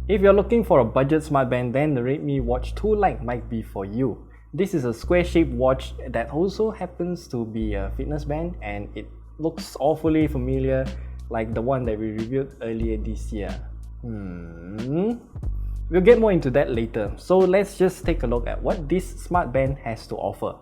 If you're looking for a budget smartband, then the Redmi Watch 2 Lite might be for you. This is a square-shaped watch that also happens to be a fitness band, and it looks awfully familiar like the one that we reviewed earlier this year. We'll get more into that later, so let's just take a look at what this smartband has to offer.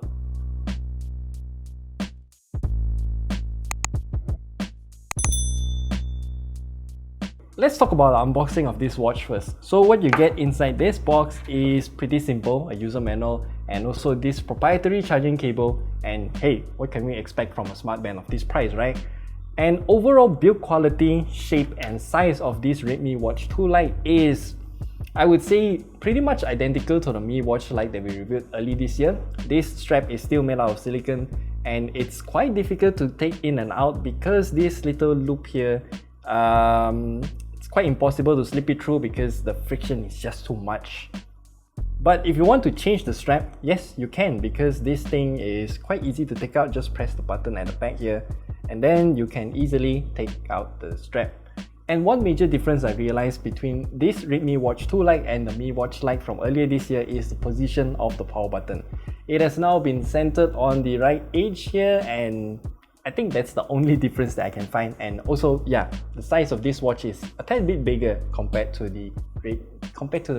Let's talk about the unboxing of this watch first. So what you get inside this box is pretty simple, a user manual and also this proprietary charging cable, and hey, what can we expect from a smartband of this price, right? And overall build quality, shape and size of this Redmi Watch 2 Lite is, I would say, pretty much identical to the Mi Watch Lite that we reviewed early this year. This strap is still made out of silicone and it's quite difficult to take in and out because this little loop here, it's quite impossible to slip it through because the friction is just too much. But if you want to change the strap, yes, you can, because this thing is quite easy to take out. Just press the button at the back here and then you can easily take out the strap. And one major difference I realized between this Redmi Watch 2 Lite and the Mi Watch Lite from earlier this year is the position of the power button. It has now been centered on the right edge here, and I think that's the only difference that I can find. And also, yeah, the size of this watch is a tad bit bigger compared to the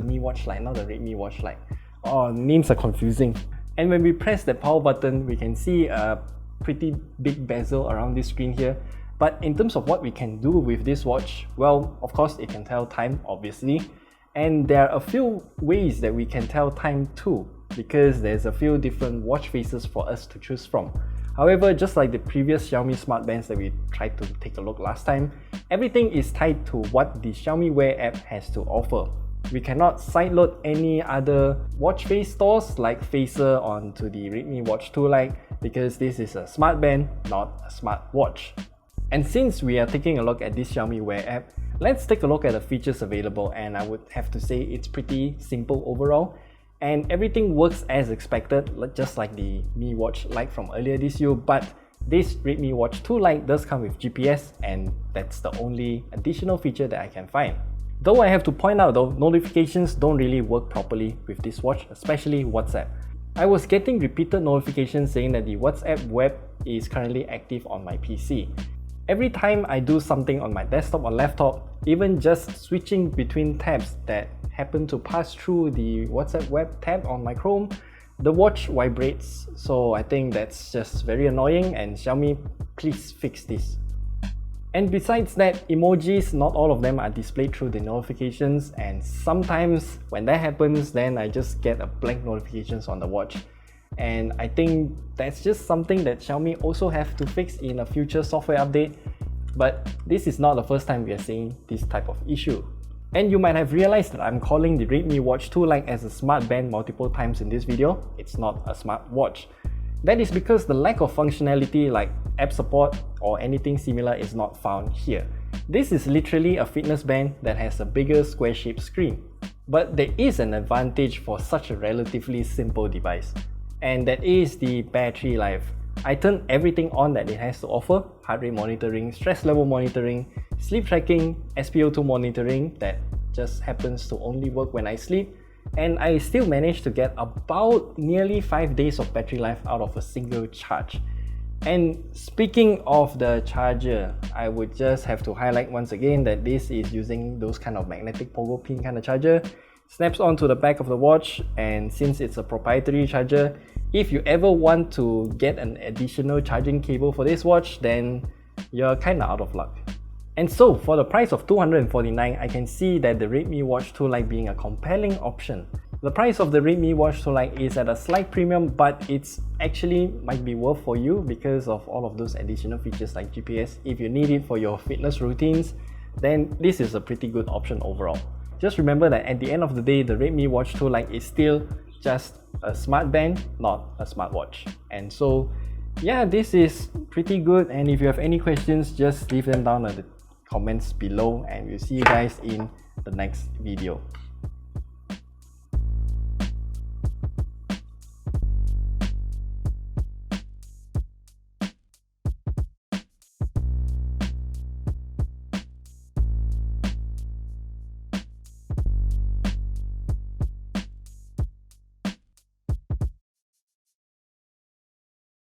Mi Watch Lite, not the Redmi Watch Lite. Oh, names are confusing. And when we press the power button, we can see a pretty big bezel around this screen here. But in terms of what we can do with this watch, well, of course it can tell time, obviously. And there are a few ways that we can tell time too, because there's a few different watch faces for us to choose from. However, just like the previous Xiaomi smartbands that we tried to take a look last time, everything is tied to what the Xiaomi Wear app has to offer. We cannot sideload any other watch face stores like Facer onto the Redmi Watch 2 Lite because this is a smartband, not a smartwatch. And since we are taking a look at this Xiaomi Wear app, let's take a look at the features available, and I would have to say it's pretty simple overall. And everything works as expected, just like the Mi Watch Lite from earlier this year, but this Redmi Watch 2 Lite does come with GPS, and that's the only additional feature that I can find. Though I have to point out though, notifications don't really work properly with this watch, especially WhatsApp. I was getting repeated notifications saying that the WhatsApp web is currently active on my PC. Every time I do something on my desktop or laptop, even just switching between tabs that happen to pass through the WhatsApp web tab on my Chrome, the watch vibrates. So I think that's just very annoying, and Xiaomi, please fix this. And besides that, emojis, not all of them are displayed through the notifications, and sometimes when that happens, then I just get a blank notifications on the watch. And I think that's just something that Xiaomi also have to fix in a future software update. But this is not the first time we are seeing this type of issue. And you might have realized that I'm calling the Redmi Watch 2 Lite as a smart band multiple times in this video. It's not a smart watch. That is because the lack of functionality like app support or anything similar is not found here. This is literally a fitness band that has a bigger square-shaped screen. But there is an advantage for such a relatively simple device, and that is the battery life. I turned everything on that it has to offer: heart rate monitoring, stress level monitoring, sleep tracking, SpO2 monitoring that just happens to only work when I sleep, and I still managed to get about nearly 5 days of battery life out of a single charge. And speaking of the charger, I would just have to highlight once again that this is using those kind of magnetic pogo pin kind of charger. Snaps onto the back of the watch, and since it's a proprietary charger, if you ever want to get an additional charging cable for this watch, then you're kinda out of luck. And so for the price of $249, I can see that the Redmi Watch 2 Lite being a compelling option. The price of the Redmi Watch 2 Lite is at a slight premium, but it's actually might be worth for you because of all of those additional features like GPS. If you need it for your fitness routines, then this is a pretty good option overall. Just remember that at the end of the day, the Redmi Watch 2 Lite is still just a smart band, not a smartwatch. And so yeah, this is pretty good, and if you have any questions, just leave them down in the comments below, and we'll see you guys in the next video.